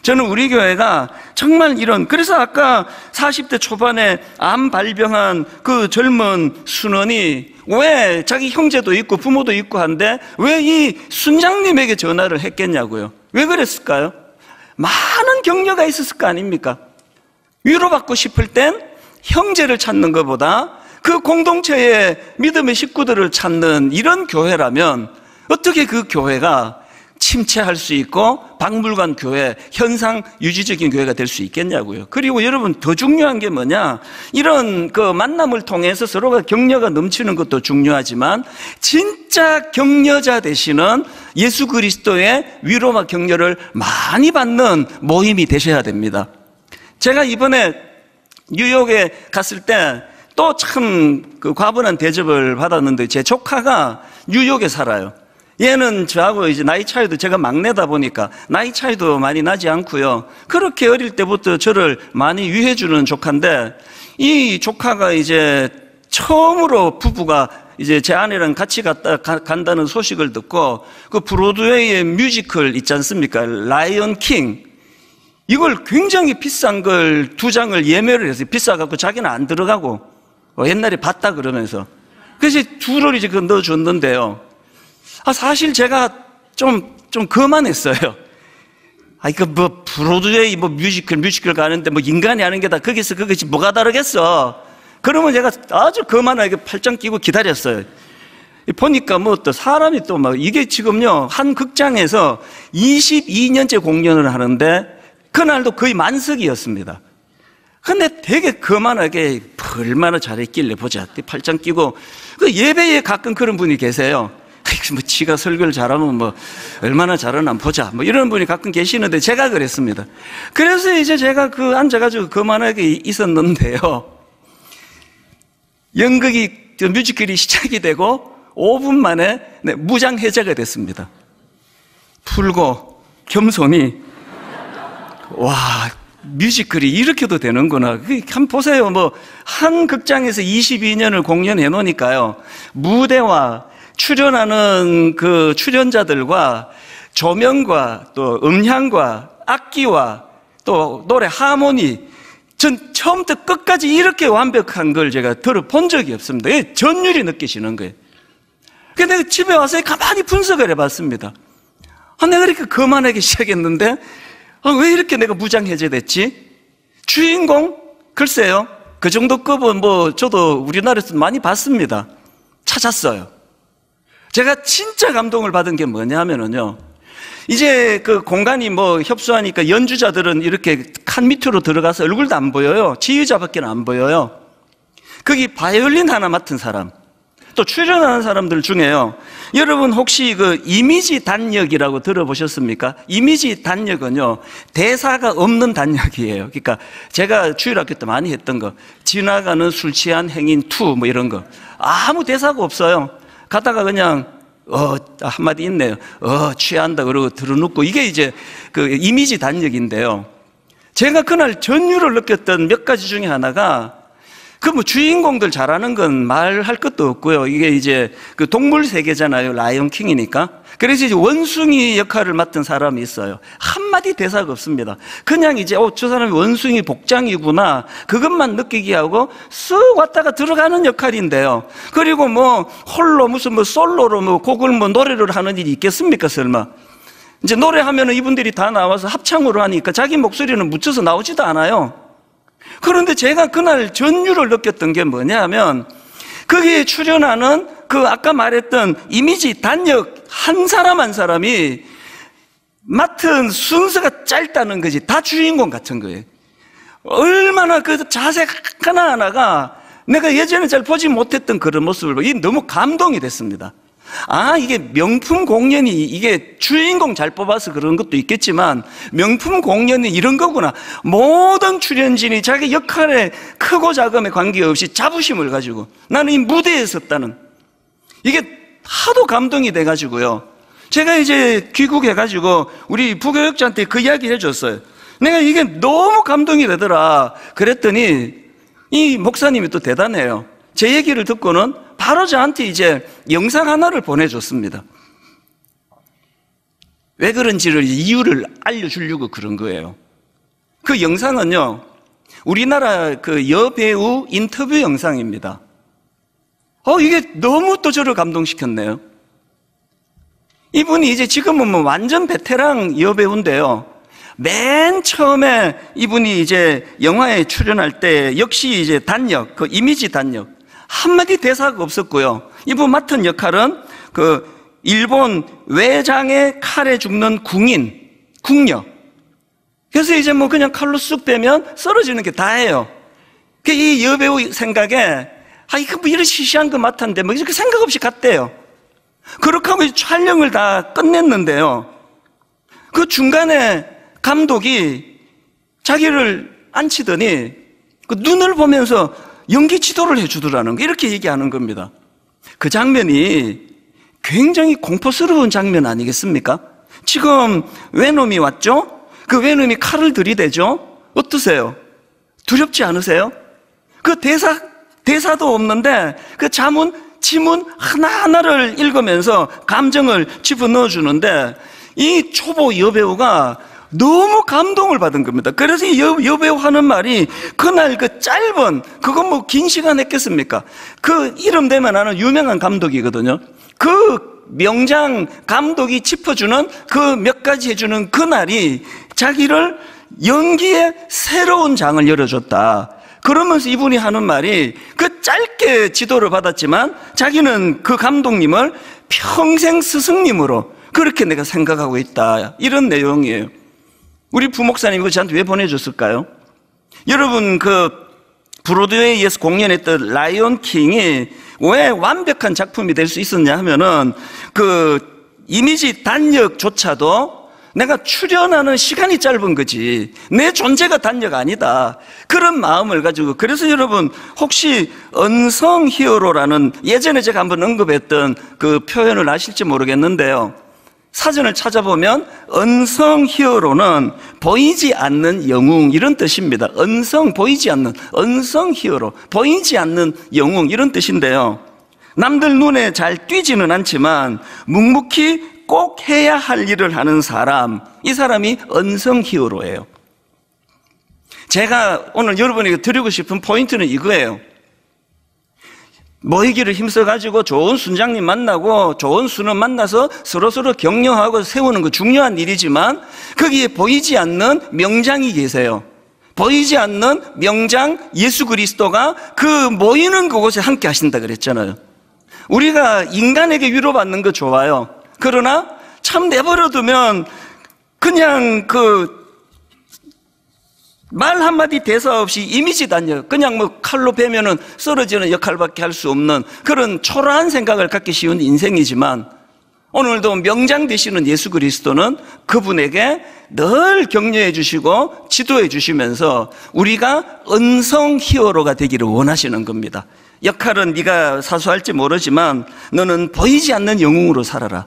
저는 우리 교회가 정말 그래서 아까 40대 초반에 암 발병한 그 젊은 순원이 왜 자기 형제도 있고 부모도 있고 한데 왜 이 순장님에게 전화를 했겠냐고요. 왜 그랬을까요? 많은 격려가 있었을 거 아닙니까? 위로받고 싶을 땐 형제를 찾는 것보다 그 공동체의 믿음의 식구들을 찾는 이런 교회라면 어떻게 그 교회가 침체할 수 있고 박물관 교회, 현상 유지적인 교회가 될 수 있겠냐고요. 그리고 여러분, 더 중요한 게 뭐냐, 이런 그 만남을 통해서 서로가 격려가 넘치는 것도 중요하지만 진짜 격려자 되시는 예수 그리스도의 위로와 격려를 많이 받는 모임이 되셔야 됩니다. 제가 이번에 뉴욕에 갔을 때 또 참 그 과분한 대접을 받았는데, 제 조카가 뉴욕에 살아요. 얘는 저하고 이제 나이 차이도, 제가 막내다 보니까 나이 차이도 많이 나지 않고요. 그렇게 어릴 때부터 저를 많이 위해주는 조카인데, 이 조카가 이제 처음으로 부부가 이제 제 아내랑 같이 간다는 소식을 듣고 그 브로드웨이의 뮤지컬 있지 않습니까? 라이언 킹. 이걸 굉장히 비싼 걸 2장을 예매를 했어요. 비싸갖고 자기는 안 들어가고 옛날에 봤다 그러면서. 그래서 둘을 이제 그 넣어줬는데요. 사실 제가 좀 거만했어요. 이거 뭐 브로드웨이 뭐 뮤지컬 가는데 뭐 인간이 하는 게 다 거기서 그것이 뭐가 다르겠어. 그러면 제가 아주 거만하게 팔짱 끼고 기다렸어요. 보니까 뭐 또 사람이 또 막 이게 지금요 한 극장에서 22년째 공연을 하는데 그날도 거의 만석이었습니다. 근데 되게 거만하게 얼마나 잘했길래 보자. 팔짱 끼고 그 예배에 가끔 그런 분이 계세요. 뭐 지가 설교를 잘하면 뭐 얼마나 잘하나 보자. 뭐 이런 분이 가끔 계시는데 제가 그랬습니다. 그래서 이제 제가 그 앉아가지고 거만하게 있었는데요. 연극이 뮤지컬이 시작이 되고 5분 만에 무장해제가 됐습니다. 풀고 겸손히 와 뮤지컬이 이렇게도 되는구나. 한번 보세요. 뭐 한 극장에서 22년을 공연해 놓으니까요. 무대와 출연하는 그 출연자들과 조명과 또 음향과 악기와 또 노래 하모니 전 처음부터 끝까지 이렇게 완벽한 걸 제가 들어본 적이 없습니다. 전율이 느끼시는 거예요. 그래서 내가 집에 와서 가만히 분석을 해봤습니다. 내가 이렇게 거만하게 시작했는데 왜 이렇게 내가 무장해제됐지? 주인공? 글쎄요. 그 정도 급은 뭐 저도 우리나라에서 많이 봤습니다. 찾았어요. 제가 진짜 감동을 받은 게 뭐냐면요. 이제 그 공간이 뭐 협소하니까 연주자들은 이렇게 칸 밑으로 들어가서 얼굴도 안 보여요. 지휘자밖에 안 보여요. 거기 바이올린 하나 맡은 사람, 또 출연하는 사람들 중에요. 여러분 혹시 그 이미지 단역이라고 들어보셨습니까? 이미지 단역은요, 대사가 없는 단역이에요. 그러니까 제가 주일학교 때 많이 했던 거, 지나가는 술 취한 행인 2 뭐 이런 거. 아무 대사가 없어요. 가다가 그냥 한마디 있네요. 취한다 그러고 들어눕고. 이게 이제 그 이미지 단역인데요. 제가 그날 전율을 느꼈던 몇 가지 중에 하나가 그 뭐 주인공들 잘하는 건 말할 것도 없고요. 이게 이제 그 동물 세계잖아요. 라이언 킹이니까. 그래서 이제 원숭이 역할을 맡은 사람이 있어요. 한마디 대사가 없습니다. 그냥 이제 저 사람이 원숭이 복장이구나 그것만 느끼게 하고 쓱 왔다가 들어가는 역할인데요. 그리고 뭐 홀로 무슨 뭐 솔로로 뭐 곡을 뭐 노래를 하는 일이 있겠습니까 설마. 이제 노래하면은 이분들이 다 나와서 합창으로 하니까 자기 목소리는 묻혀서 나오지도 않아요. 그런데 제가 그날 전율을 느꼈던 게 뭐냐면 거기에 출연하는 그 아까 말했던 이미지 단역 한 사람 한 사람이 맡은 순서가 짧다는 거지. 다 주인공 같은 거예요. 얼마나 그 자세 하나하나가 내가 예전에 잘 보지 못했던 그런 모습을 보고 너무 감동이 됐습니다. 이게 명품 공연이 이게 주인공 잘 뽑아서 그런 것도 있겠지만 명품 공연이 이런 거구나. 모든 출연진이 자기 역할에 크고 작음에 관계없이 자부심을 가지고 나는 이 무대에 섰다는 이게 하도 감동이 돼가지고요. 제가 이제 귀국해가지고 우리 부교육자한테 그 이야기를 해줬어요. 내가 이게 너무 감동이 되더라. 그랬더니 이 목사님이 또 대단해요. 제 얘기를 듣고는 바로 저한테 이제 영상 하나를 보내줬습니다. 왜 그런지를 이유를 알려주려고 그런 거예요. 그 영상은요, 우리나라 그 여배우 인터뷰 영상입니다. 이게 너무 또 저를 감동시켰네요. 이분이 이제 지금은 뭐 완전 베테랑 여배우인데요. 맨 처음에 이분이 이제 영화에 출연할 때 역시 이제 단역, 그 이미지 단역. 한마디 대사가 없었고요. 이분 맡은 역할은 그 일본 외장의 칼에 죽는 궁녀. 그래서 이제 뭐 그냥 칼로 쑥 빼면 쓰러지는 게 다예요. 이 여배우 생각에 이거 뭐 이런 시시한 거 맡았는데 뭐 이렇게 생각 없이 갔대요. 그렇게 하고 촬영을 다 끝냈는데요. 그 중간에 감독이 자기를 앉히더니 그 눈을 보면서 연기 지도를 해주더라는 거, 이렇게 얘기하는 겁니다. 그 장면이 굉장히 공포스러운 장면 아니겠습니까? 지금 외놈이 왔죠? 그 외놈이 칼을 들이대죠? 어떠세요? 두렵지 않으세요? 그 대사도 없는데 그 잠은 지문 하나하나를 읽으면서 감정을 집어넣어 주는데 이 초보 여배우가 너무 감동을 받은 겁니다. 그래서 이 여배우 하는 말이 그날 그 짧은, 그건 뭐 긴 시간 했겠습니까? 그 이름 대면 아는 유명한 감독이거든요. 그 명장 감독이 짚어주는 그 몇 가지 해주는 그날이 자기를 연기의 새로운 장을 열어줬다. 그러면서 이분이 하는 말이 그 짧게 지도를 받았지만 자기는 그 감독님을 평생 스승님으로 그렇게 내가 생각하고 있다. 이런 내용이에요. 우리 부목사님 이거 저한테 왜 보내줬을까요? 여러분 그 브로드웨이에서 공연했던 라이온 킹이 왜 완벽한 작품이 될 수 있었냐 하면은 그 이미지 단역조차도 내가 출연하는 시간이 짧은 거지 내 존재가 단역 아니다 그런 마음을 가지고. 그래서 여러분 혹시 언성 히어로라는 예전에 제가 한번 언급했던 그 표현을 아실지 모르겠는데요, 사전을 찾아보면 언성 히어로는 보이지 않는 영웅 이런 뜻입니다. 언성, 보이지 않는, 언성 히어로, 보이지 않는 영웅 이런 뜻인데요, 남들 눈에 잘 띄지는 않지만 묵묵히 꼭 해야 할 일을 하는 사람, 이 사람이 언성 히어로예요. 제가 오늘 여러분에게 드리고 싶은 포인트는 이거예요. 모이기를 힘써가지고 좋은 순장님 만나고 좋은 수는 만나서 서로서로 격려하고 세우는 거 중요한 일이지만 거기에 보이지 않는 명장이 계세요. 보이지 않는 명장 예수 그리스도가 그 모이는 그곳에 함께 하신다 그랬잖아요. 우리가 인간에게 위로받는 거 좋아요. 그러나 참 내버려두면 그냥 말 한마디 대사 없이 이미지 단역, 그냥 뭐 칼로 베면은 쓰러지는 역할밖에 할 수 없는 그런 초라한 생각을 갖기 쉬운 인생이지만 오늘도 명장 되시는 예수 그리스도는 그분에게 늘 격려해 주시고 지도해 주시면서 우리가 언성 히어로가 되기를 원하시는 겁니다. 역할은 네가 사수할지 모르지만 너는 보이지 않는 영웅으로 살아라.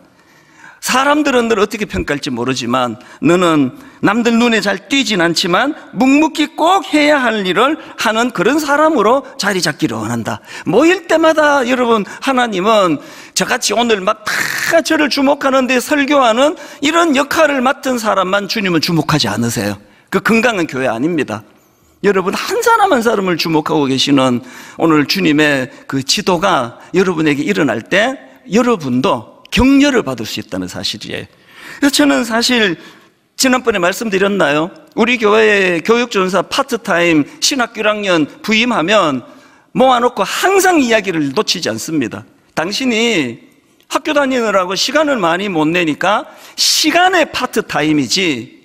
사람들은 널 어떻게 평가할지 모르지만 너는 남들 눈에 잘 띄진 않지만 묵묵히 꼭 해야 할 일을 하는 그런 사람으로 자리 잡기를 원한다. 모일 때마다 여러분 하나님은 저같이 오늘 막 다 저를 주목하는데 설교하는 이런 역할을 맡은 사람만 주님은 주목하지 않으세요. 그 건강한 교회 아닙니다. 여러분 한 사람 한 사람을 주목하고 계시는 오늘 주님의 그 지도가 여러분에게 일어날 때 여러분도 격려를 받을 수 있다는 사실이에요. 그래서 저는 사실 지난번에 말씀드렸나요? 우리 교회의 교육전사 파트타임 신학교 1학년 부임하면 모아놓고 항상 이야기를 놓치지 않습니다. 당신이 학교 다니느라고 시간을 많이 못 내니까 시간의 파트타임이지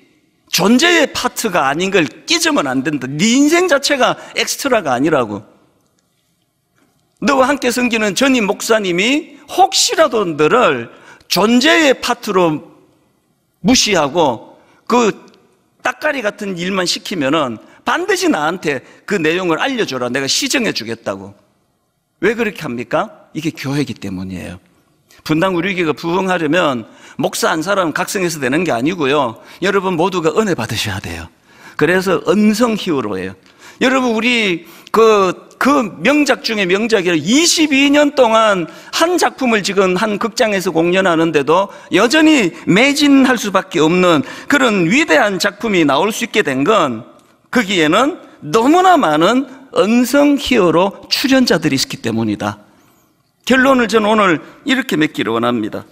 존재의 파트가 아닌 걸 끼지면 안 된다. 네 인생 자체가 엑스트라가 아니라고. 너와 함께 섬기는 전임 목사님이 혹시라도 너를 존재의 파트로 무시하고 그 따까리 같은 일만 시키면은 반드시 나한테 그 내용을 알려줘라. 내가 시정해 주겠다고. 왜 그렇게 합니까? 이게 교회이기 때문이에요. 분당 우리 교회가 부흥하려면 목사 한 사람 각성해서 되는 게 아니고요, 여러분 모두가 은혜 받으셔야 돼요. 그래서 언성 히어로예요. 여러분 우리 그 명작 중에 명작이라 22년 동안 한 작품을 지금 한 극장에서 공연하는데도 여전히 매진할 수밖에 없는 그런 위대한 작품이 나올 수 있게 된 건 거기에는 너무나 많은 언성 히어로 출연자들이 있기 때문이다. 결론을 저는 오늘 이렇게 맺기를 원합니다.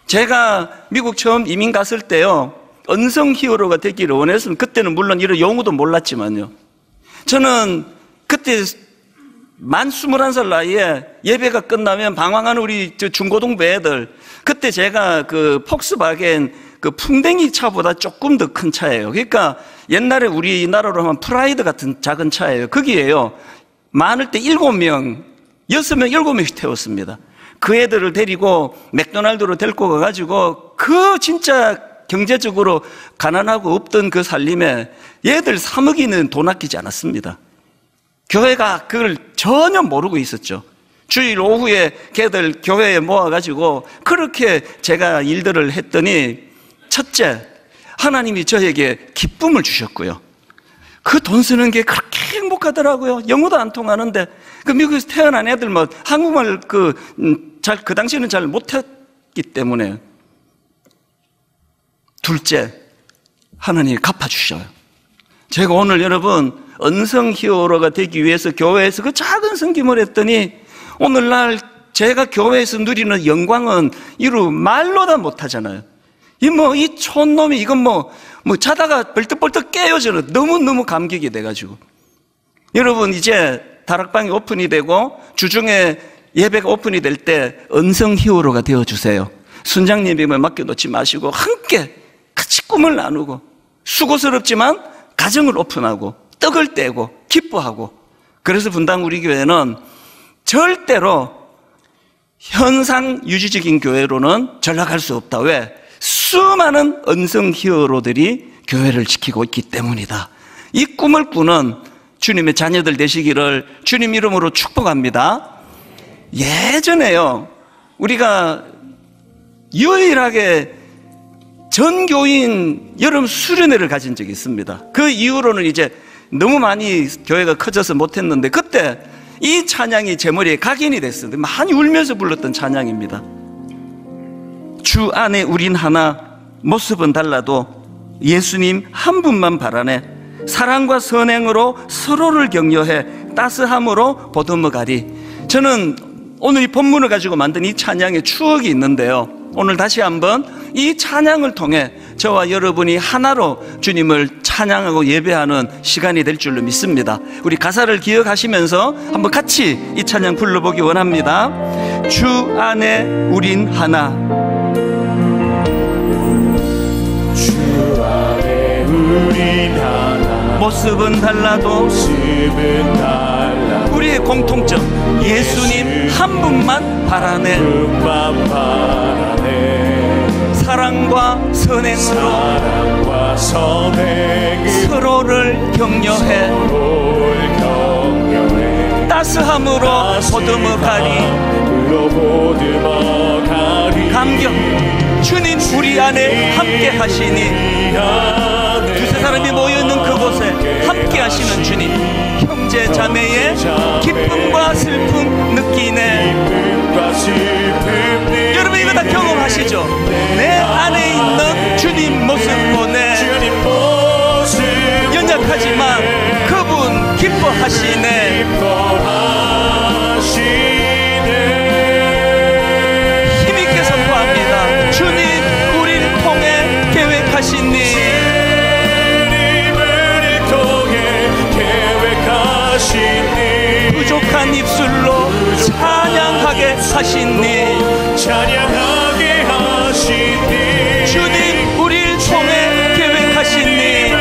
제가 미국 처음 이민 갔을 때요, 언성 히어로가 되기를 원했으면 그때는 물론 이런 용어도 몰랐지만요, 저는 그때 만 21살 나이에 예배가 끝나면 방황하는 우리 중고등부 애들, 그때 제가 그 폭스바겐 그 풍뎅이 차보다 조금 더 큰 차예요. 그러니까 옛날에 우리나라로 하면 프라이드 같은 작은 차예요. 거기에요, 많을 때 7명, 6명, 7명씩 태웠습니다. 그 애들을 데리고 맥도날드로 데리고 가가지고 그 진짜 경제적으로 가난하고 없던 그 살림에 얘들 3억이는 돈 아끼지 않았습니다. 교회가 그걸 전혀 모르고 있었죠. 주일 오후에 걔들 교회에 모아가지고 그렇게 제가 일들을 했더니, 첫째, 하나님이 저에게 기쁨을 주셨고요, 그 돈 쓰는 게 그렇게 행복하더라고요. 영어도 안 통하는데. 그 미국에서 태어난 애들 뭐 한국말 그 당시에는 잘 못했기 때문에. 둘째, 하나님이 갚아주셔요. 제가 오늘 여러분 언성 히어로가 되기 위해서 교회에서 그 작은 섬김을 했더니 오늘날 제가 교회에서 누리는 영광은 이루 말로 다 못하잖아요. 이 촌놈이 이건 뭐 자다가 벌떡벌떡 깨요. 저는 너무너무 감격이 돼가지고. 여러분 이제 다락방이 오픈이 되고 주중에 예배가 오픈이 될 때 언성 히어로가 되어주세요. 순장님임을 맡겨놓지 마시고 함께 같이 꿈을 나누고 수고스럽지만 가정을 오픈하고 떡을 떼고 기뻐하고. 그래서 분당 우리 교회는 절대로 현상 유지적인 교회로는 전락할 수 없다. 왜? 수많은 언성 히어로들이 교회를 지키고 있기 때문이다. 이 꿈을 꾸는 주님의 자녀들 되시기를 주님 이름으로 축복합니다. 예전에요, 우리가 유일하게 전교인 여름 수련회를 가진 적이 있습니다. 그 이후로는 이제 너무 많이 교회가 커져서 못했는데 그때 이 찬양이 제 머리에 각인이 됐습니다. 많이 울면서 불렀던 찬양입니다. 주 안에 우린 하나, 모습은 달라도 예수님 한 분만 바라네. 사랑과 선행으로 서로를 격려해 따스함으로 보듬어가리. 저는 오늘 이 본문을 가지고 만든 이 찬양의 추억이 있는데요, 오늘 다시 한번 이 찬양을 통해 저와 여러분이 하나로 주님을 찬양하고 예배하는 시간이 될 줄로 믿습니다. 우리 가사를 기억하시면서 한번 같이 이 찬양 불러보기 원합니다. 주 안에 우린 하나, 주 안에 우린 하나, 모습은 달라도 우리의 공통점 예수님 한 분만 바라네. 사랑과 선행으로 서로를 격려해 따스함으로 보듬어가리. 감격, 주님 우리 안에 함께 하시니. 두세 사람이 모여있는 그곳에 함께 하시는 주님, 형제 자매의 기쁨과 슬픔 느끼네. 여러분 이거 다 경험하시죠? 내 안에 있는 주님 모습 보네. 연약하지만 그분 기뻐하시네. 힘있게 선포합니다. 주님 우리를 통해 계획하신 일, 부족한 입술로 찬양하게 하신 일, 주님 우리를 통해 계획하신 일,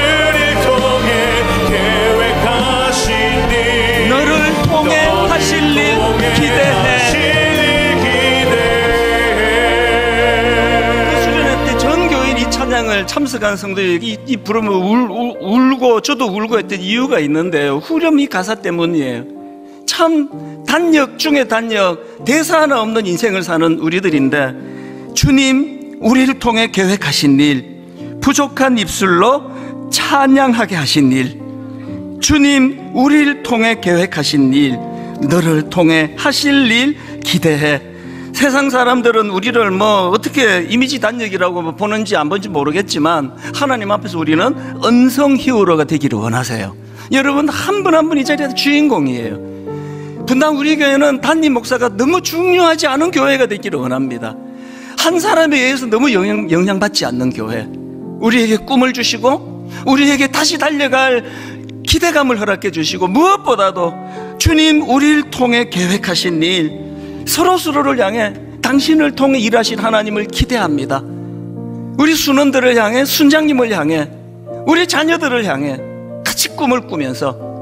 너를 통해 하실 일 기대해. 그 수련회 때 전교인 이 찬양을 참석한 성도들이 이 부르면 울고 저도 울고 했던 이유가 있는데요, 후렴 이 가사 때문이에요. 참 단역 중에 단역, 대사 하나 없는 인생을 사는 우리들인데, 주님 우리를 통해 계획하신 일, 부족한 입술로 찬양하게 하신 일, 주님 우리를 통해 계획하신 일, 너를 통해 하실 일 기대해. 세상 사람들은 우리를 어떻게 이미지 단역이라고 보는지 안 보는지 모르겠지만 하나님 앞에서 우리는 언성 히어로가 되기를 원하세요. 여러분 한 분 한 분 이 자리에서 주인공이에요. 분당 우리 교회는 담임 목사가 너무 중요하지 않은 교회가 되기를 원합니다. 한 사람에 의해서 너무 영향받지 않는 교회, 우리에게 꿈을 주시고 우리에게 다시 달려갈 기대감을 허락해 주시고, 무엇보다도 주님 우리를 통해 계획하신 일, 서로서로를 향해 당신을 통해 일하신 하나님을 기대합니다. 우리 순원들을 향해, 순장님을 향해, 우리 자녀들을 향해 같이 꿈을 꾸면서,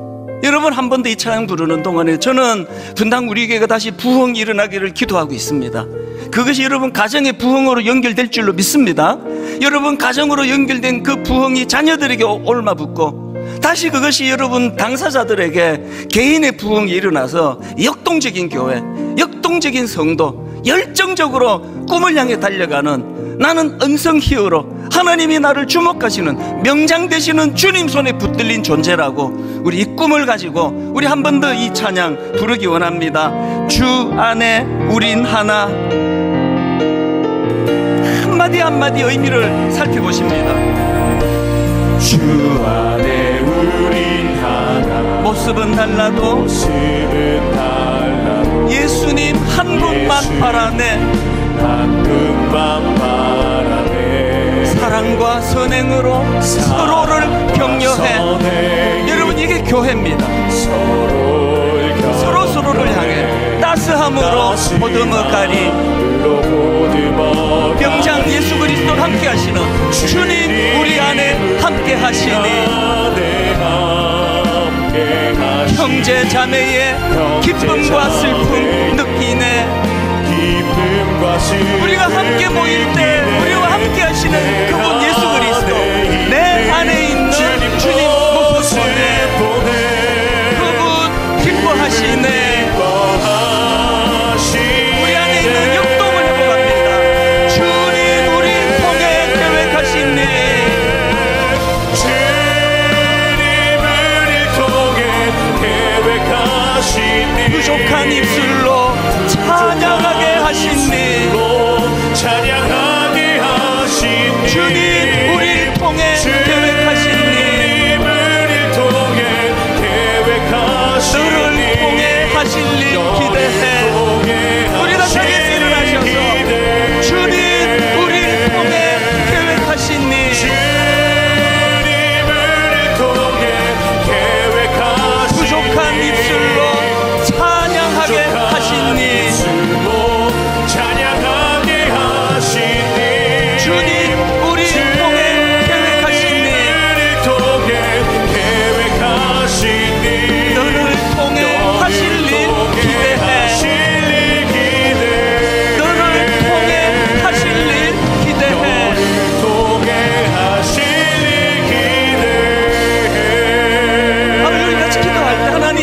여러분 한 번 더 이 찬양 부르는 동안에 저는 분당 우리 교회가 다시 부흥이 일어나기를 기도하고 있습니다. 그것이 여러분 가정의 부흥으로 연결될 줄로 믿습니다. 여러분 가정으로 연결된 그 부흥이 자녀들에게 옮아붙고, 다시 그것이 여러분 당사자들에게 개인의 부흥이 일어나서 역동적인 교회, 역동적인 성도, 열정적으로 꿈을 향해 달려가는, 나는 언성 히어로, 하나님이 나를 주목하시는, 명장 되시는 주님 손에 붙들린 존재라고 우리 이 꿈을 가지고 우리 한 번 더 이 찬양 부르기 원합니다. 주 안에 우린 하나. 한마디 한마디 의미를 살펴보십니다. 주 안에 우린 하나. 모습은 달라도 예수님 한 분만 바라네. 한 분만 바라네. 사랑과 선행으로 서로를 격려해. 여러분, 이게 교회입니다. 서로를 향해 따스함으로 보듬어가리. 병장 예수 그리스도를 함께 하시는 주님 우리 안에 함께 하시니, 형제 자매의 기쁨과 슬픔 느끼네. 우리가 함께 모일 때 우리와 함께 하시는 그분 예수 그리스도, 내 안에 있는 주님 모습 보내. 그분 기뻐하시네. 우리 안에 있는 역동을 회복합니다. 주님 우리 통해 계획하시니. 부족한 입술로 찬양하게 하시니. 주님 우리를 통해 계획하시니. 너를 통해 하실 일 기대해. 우리 다 자리에서 일어나셔서 주님 우리를 통해 계획하시니. 부족한 입술로 찬양하게 하시니. 주님 우리를 통해 계획하시니. 너를 통해 하실 일 기대해. 너를 통해 하실 일 기대해. 우리 같이 기도할 때, 하나님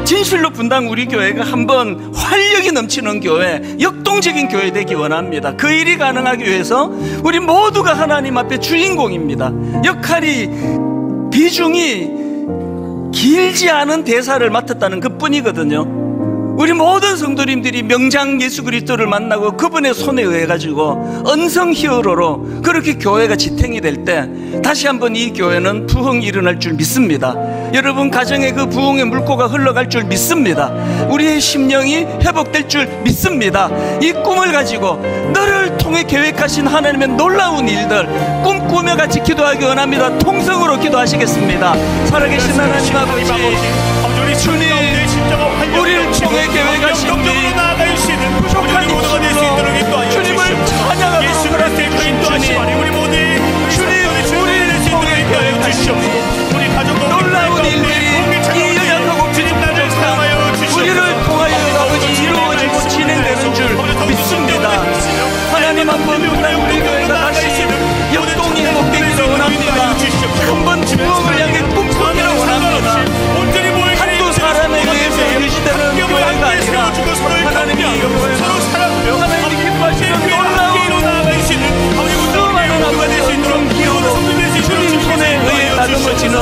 진실로 분당 우리 교회가 한번 활력이 넘치는 교회, 역동적인 교회 되기 원합니다. 그 일이 가능하기 위해서 우리 모두가 하나님 앞에 주인공입니다. 역할이, 비중이 길지 않은 대사를 맡았다는 그 뿐이거든요. 우리 모든 성도님들이 명장 예수 그리스도를 만나고 그분의 손에 의해 가지고 언성 히어로로 그렇게 교회가 지탱이 될 때 다시 한번 이 교회는 부흥이 일어날 줄 믿습니다. 여러분 가정에 그 부흥의 물꼬가 흘러갈 줄 믿습니다. 우리의 심령이 회복될 줄 믿습니다. 이 꿈을 가지고 너를 통해 계획하신 하나님의 놀라운 일들 꿈꾸며 같이 기도하기 원합니다. 통성으로 기도하시겠습니다. 살아계신 하나님 아버지, 주님 우리를 통해 계획하신 부족한 입술로 주님을 찬양하도록 허락해주신 주님, 주님 우리를 통해 계획하신 놀라운 일들이 이 연약하고 부족한 우리를 통하여 아버지 이루어지고 진행되는 줄 믿습니다. 하나님 한번 분당 우리 교회가 다시 역동이 회복되기를 원합니다. 한번 부흥을 향해 꿈꾸기를 원합니다. 한두 사람에 의해서 유지되는 교회가 아니라 하나님이 하나님이 기뻐하시는 놀라운 수많은 아버지의 이런 기호로 주님 손에 의해 다듬어지는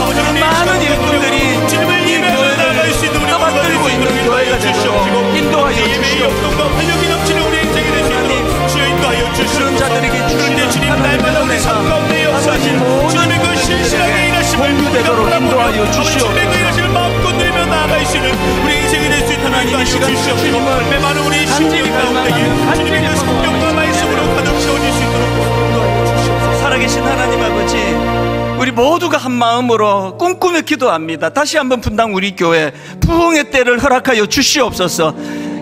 그런 많은 일꾼들이 이 교회를 떠받들고 있는 교회가 되도록 인도하여 주시옵소서. 그런 자들에게 주시는 하나님의 은혜가 아버지 모든 것들에게 공유되도록 인도하여 주시옵소서. 하나님의 시간 주님을 간절히 갈망하는 간절히 성령과 말씀으로 가득 채워질 수 있도록 살아계신 하나님 아버지, 우리 모두가 한 마음으로 꿈꾸며 기도합니다. 다시 한번 분당 우리 교회 부흥의 때를 허락하여 주시옵소서.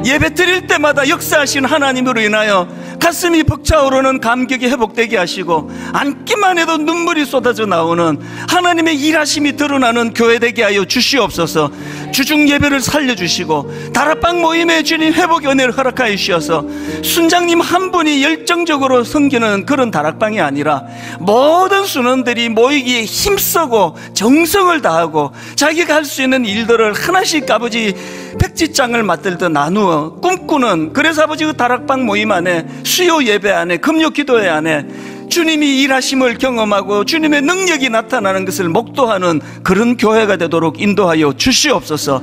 예배 드릴 때마다 역사하신 하나님으로 인하여 가슴이 벅차오르는 감격이 회복되게 하시고 앉기만 해도 눈물이 쏟아져 나오는 하나님의 일하심이 드러나는 교회 되게 하여 주시옵소서. 주중 예배를 살려주시고 다락방 모임의 주님 회복의 은혜를 허락하여 주셔서 순장님 한 분이 열정적으로 섬기는 그런 다락방이 아니라 모든 순원들이 모이기에 힘쓰고 정성을 다하고 자기가 할 수 있는 일들을 하나씩 아버지 백지장을 맞들듯 나누어 꿈꾸는, 그래서 아버지 그 다락방 모임 안에 수요 예배 안에 금요 기도회 안에 주님이 일하심을 경험하고 주님의 능력이 나타나는 것을 목도하는 그런 교회가 되도록 인도하여 주시옵소서.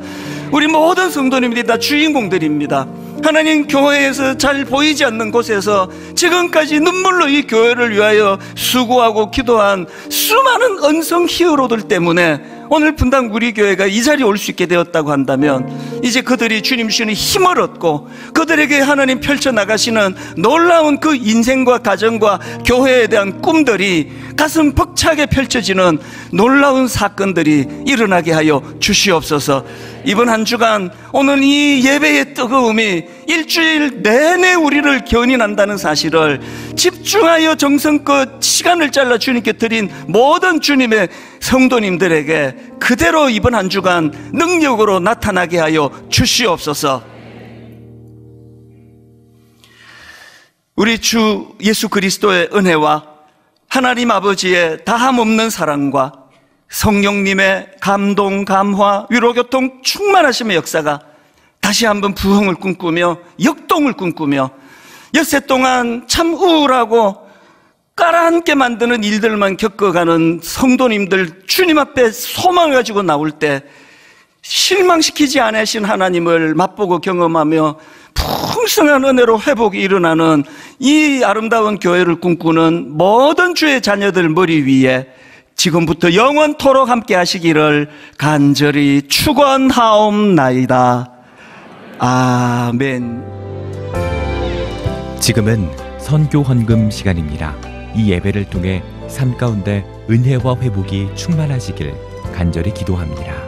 우리 모든 성도님들이 다 주인공들입니다. 하나님, 교회에서 잘 보이지 않는 곳에서 지금까지 눈물로 이 교회를 위하여 수고하고 기도한 수많은 언성 히어로들 때문에 오늘 분당 우리 교회가 이 자리에 올 수 있게 되었다고 한다면, 이제 그들이 주님 주시는 힘을 얻고 그들에게 하나님 펼쳐나가시는 놀라운 그 인생과 가정과 교회에 대한 꿈들이 가슴 벅차게 펼쳐지는 놀라운 사건들이 일어나게 하여 주시옵소서. 이번 한 주간 오늘 이 예배의 뜨거움이 일주일 내내 우리를 견인한다는 사실을 집중하여 정성껏 시간을 잘라 주님께 드린 모든 주님의 성도님들에게 그대로 이번 한 주간 능력으로 나타나게 하여 주시옵소서. 우리 주 예수 그리스도의 은혜와 하나님 아버지의 다함없는 사랑과 성령님의 감동, 감화, 위로교통 충만하심의 역사가 다시 한번 부흥을 꿈꾸며 역동을 꿈꾸며 엿새 동안 참 우울하고 깔아앉게 만드는 일들만 겪어가는 성도님들 주님 앞에 소망을 가지고 나올 때 실망시키지 않으신 하나님을 맛보고 경험하며 풍성한 은혜로 회복이 일어나는 이 아름다운 교회를 꿈꾸는 모든 주의 자녀들 머리 위에 지금부터 영원토록 함께 하시기를 간절히 축원하옵나이다. 아멘. 지금은 선교 헌금 시간입니다. 이 예배를 통해 삶 가운데 은혜와 회복이 충만하시길 간절히 기도합니다.